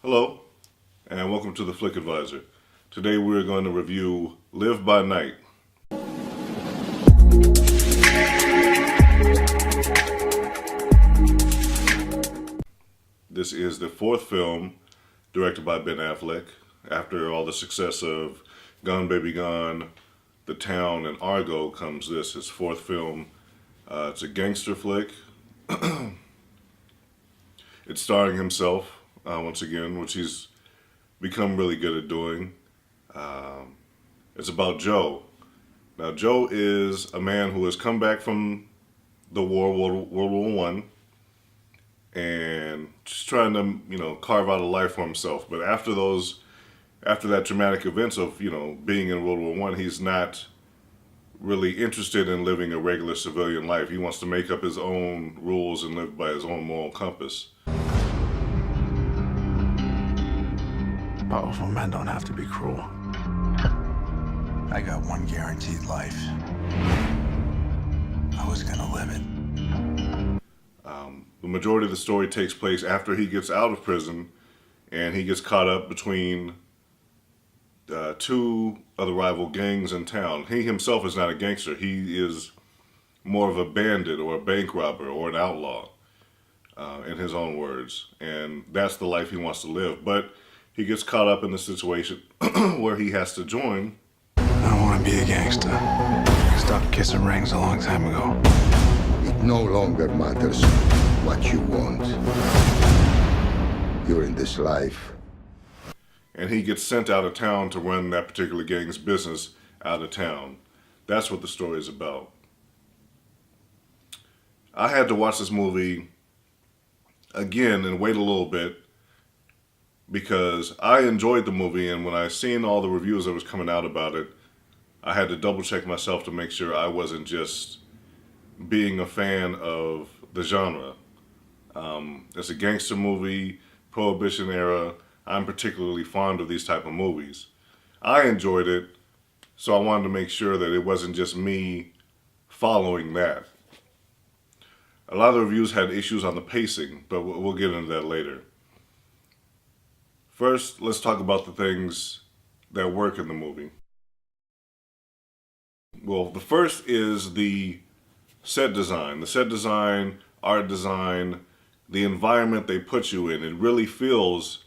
Hello, and welcome to the Flick Advisor. Today we're going to review Live by Night. This is the fourth film directed by Ben Affleck. After all the success of Gone Baby Gone, The Town, and Argo comes this, his fourth film. It's a gangster flick. It's starring himself, once again, which he's become really good at doing. It's about Joe. Now, Joe is a man who has come back from the war, World War One, and just trying to, carve out a life for himself. But after that traumatic events of, being in World War One, he's not really interested in living a regular civilian life. He wants to make up his own rules and live by his own moral compass. Powerful men don't have to be cruel. I got one guaranteed life. I was gonna live it. The majority of the story takes place after he gets out of prison and he gets caught up between two of the rival gangs in town. He himself is not a gangster. He is more of a bandit or a bank robber or an outlaw, in his own words. And that's the life he wants to live. But he gets caught up in the situation where he has to join. I don't want to be a gangster. I stopped kissing rings a long time ago. It no longer matters what you want. You're in this life. And he gets sent out of town to run that particular gang's business out of town. That's what the story is about. I had to watch this movie again and wait a little bit because I enjoyed the movie, and when I seen all the reviews that was coming out about it, I had to double check myself to make sure I wasn't just being a fan of the genre. It's a gangster movie, prohibition era. I'm particularly fond of these type of movies. I enjoyed it, so I wanted to make sure that it wasn't just me following that. A lot of the reviews had issues on the pacing, but we'll get into that later. First, let's talk about the things that work in the movie. Well, the first is the set design. The set design, art design, the environment they put you in. It really feels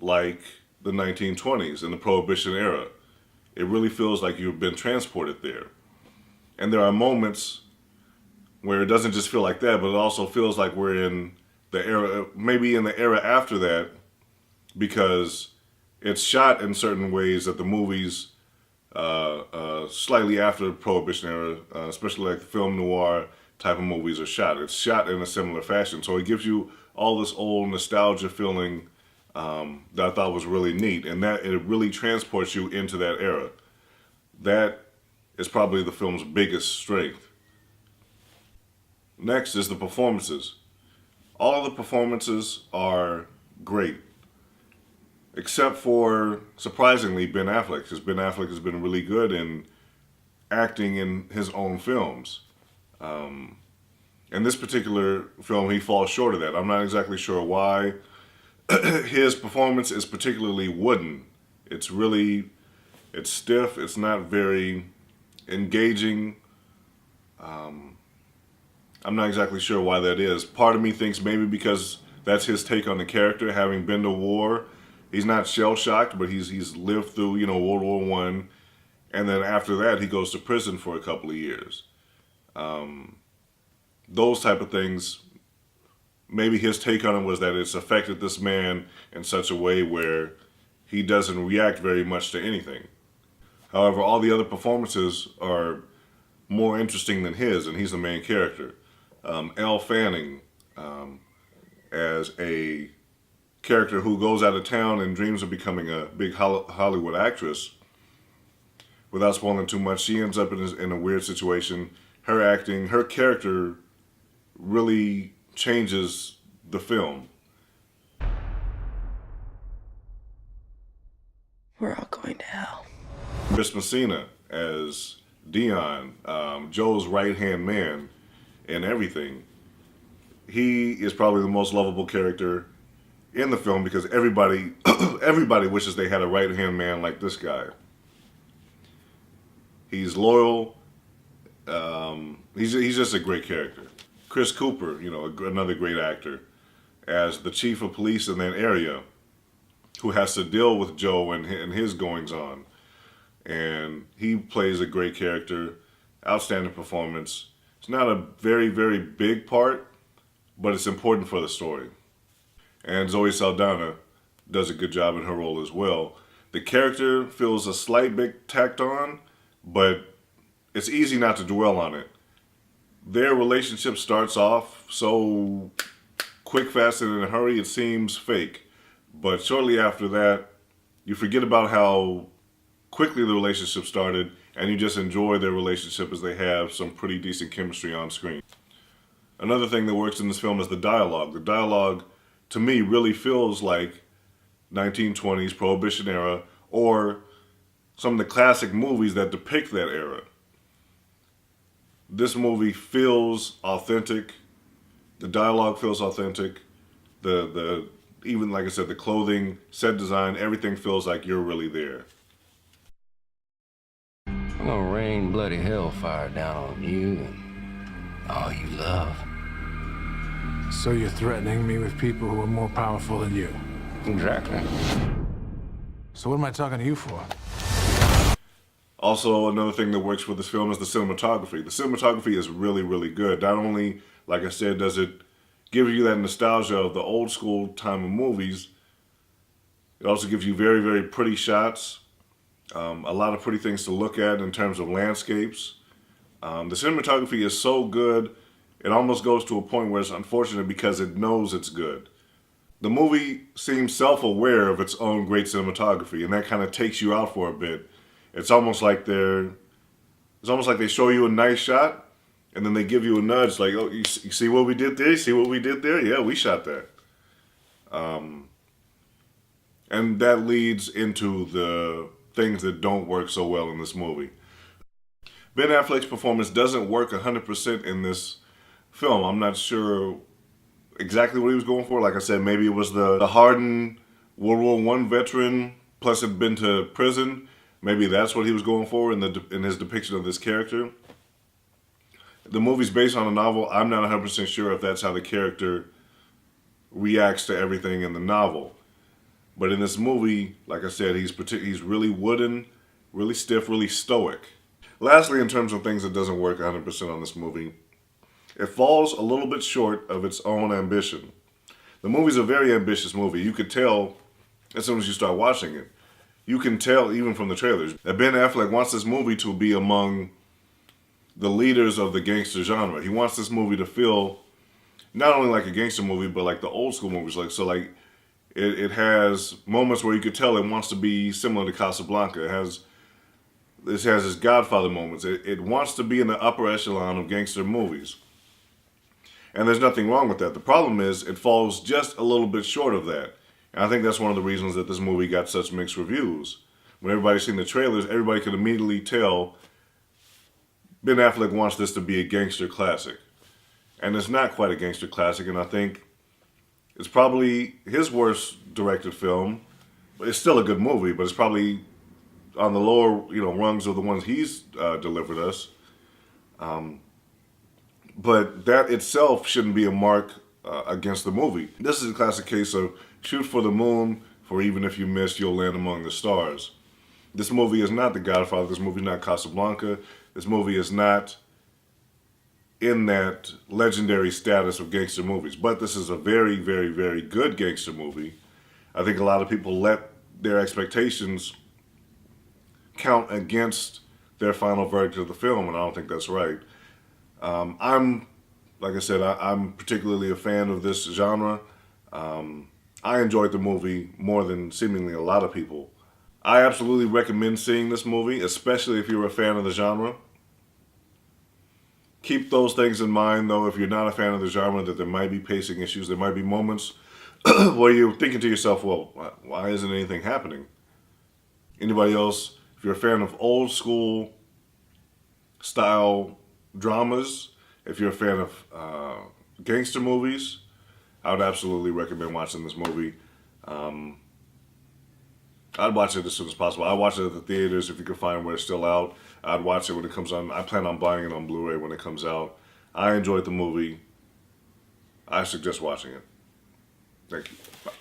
like the 1920s and the Prohibition era. It really feels like you've been transported there. And there are moments where it doesn't just feel like that, but it also feels like we're in the era, maybe in the era after that, because it's shot in certain ways that the movies slightly after the Prohibition era, especially like the film noir type of movies are shot. It's shot in a similar fashion. So it gives you all this old nostalgia feeling that I thought was really neat, and that it really transports you into that era. That is probably the film's biggest strength. Next is the performances. All of the performances are great, except for, surprisingly, Ben Affleck, because Ben Affleck has been really good in acting in his own films. In this particular film, he falls short of that. I'm not exactly sure why. His performance is particularly wooden. It's stiff. It's not very engaging. I'm not exactly sure why that is. Part of me thinks maybe because that's his take on the character, having been to war. He's not shell-shocked, but he's lived through, World War One, and then after that, he goes to prison for a couple of years. Those type of things, maybe his take on it was that it's affected this man in such a way where he doesn't react very much to anything. However, all the other performances are more interesting than his, and he's the main character. Elle Fanning, as a character who goes out of town and dreams of becoming a big Hollywood actress. Without spoiling too much, she ends up in a weird situation. Her acting, her character really changes the film. We're all going to hell. Chris Messina as Dion, Joe's right-hand man in everything. He is probably the most lovable character in the film because everybody everybody wishes they had a right-hand man like this guy. He's loyal. He's just a great character. Chris Cooper, you know, another great actor, as the chief of police in that area, who has to deal with Joe and his goings on, and he plays a great character, outstanding performance. It's not a very, very big part, but it's important for the story. And Zoe Saldana does a good job in her role as well. The character feels a slight bit tacked on, but it's easy not to dwell on it. Their relationship starts off so quick, fast, and in a hurry, it seems fake. But shortly after that, you forget about how quickly the relationship started, and you just enjoy their relationship as they have some pretty decent chemistry on screen. Another thing that works in this film is the dialogue. The dialogue, to me, really feels like 1920s Prohibition era or some of the classic movies that depict that era. This movie feels authentic. The dialogue feels authentic. The even, like I said, the clothing, set design, everything feels like you're really there. I'm gonna rain bloody hellfire down on you and all you love. So you're threatening me with people who are more powerful than you? Exactly. So what am I talking to you for? Also, another thing that works with this film is the cinematography. The cinematography is really, really good. Not only, like I said, does it give you that nostalgia of the old school time of movies, it also gives you very, very pretty shots, a lot of pretty things to look at in terms of landscapes. The cinematography is so good, it almost goes to a point where it's unfortunate because it knows it's good. The movie seems self-aware of its own great cinematography, and that kind of takes you out for a bit. It's almost like they show you a nice shot, and then they give you a nudge, like, "Oh, you see what we did there? You see what we did there? Yeah, we shot that." And that leads into the things that don't work so well in this movie. Ben Affleck's performance doesn't work 100% in this film. I'm not sure exactly what he was going for. Like I said, maybe it was the hardened World War I veteran, plus had been to prison. Maybe that's what he was going for in his depiction of this character. The movie's based on a novel. I'm not 100% sure if that's how the character reacts to everything in the novel. But in this movie, like I said, he's really wooden, really stiff, really stoic. Lastly, in terms of things that doesn't work 100% on this movie, it falls a little bit short of its own ambition. The movie's a very ambitious movie. You could tell as soon as you start watching it. You can tell even from the trailers that Ben Affleck wants this movie to be among the leaders of the gangster genre. He wants this movie to feel not only like a gangster movie, but like the old school movies. It has moments where you could tell it wants to be similar to Casablanca. It has its Godfather moments. It wants to be in the upper echelon of gangster movies. And there's nothing wrong with that. The problem is it falls just a little bit short of that. And I think that's one of the reasons that this movie got such mixed reviews. When everybody's seen the trailers, everybody could immediately tell Ben Affleck wants this to be a gangster classic. And it's not quite a gangster classic, and I think it's probably his worst directed film. But it's still a good movie, but it's probably on the lower, rungs of the ones he's delivered us. But that itself shouldn't be a mark against the movie. This is a classic case of shoot for the moon, for even if you miss, you'll land among the stars. This movie is not The Godfather. This movie is not Casablanca. This movie is not in that legendary status of gangster movies. But this is a very, very, very good gangster movie. I think a lot of people let their expectations count against their final verdict of the film, and I don't think that's right. Like I said, I'm particularly a fan of this genre. I enjoyed the movie more than seemingly a lot of people. I absolutely recommend seeing this movie, especially if you're a fan of the genre. Keep those things in mind, though, if you're not a fan of the genre, that there might be pacing issues. There might be moments where you're thinking to yourself, well, why isn't anything happening? Anybody else, if you're a fan of old school style dramas, if you're a fan of gangster movies, I would absolutely recommend watching this movie. I'd watch it as soon as possible. I'd watch it at the theaters if you could find where it's still out. I'd watch it when it comes on. I plan on buying it on Blu-ray when it comes out. I enjoyed the movie. I suggest watching it. Thank you. Bye.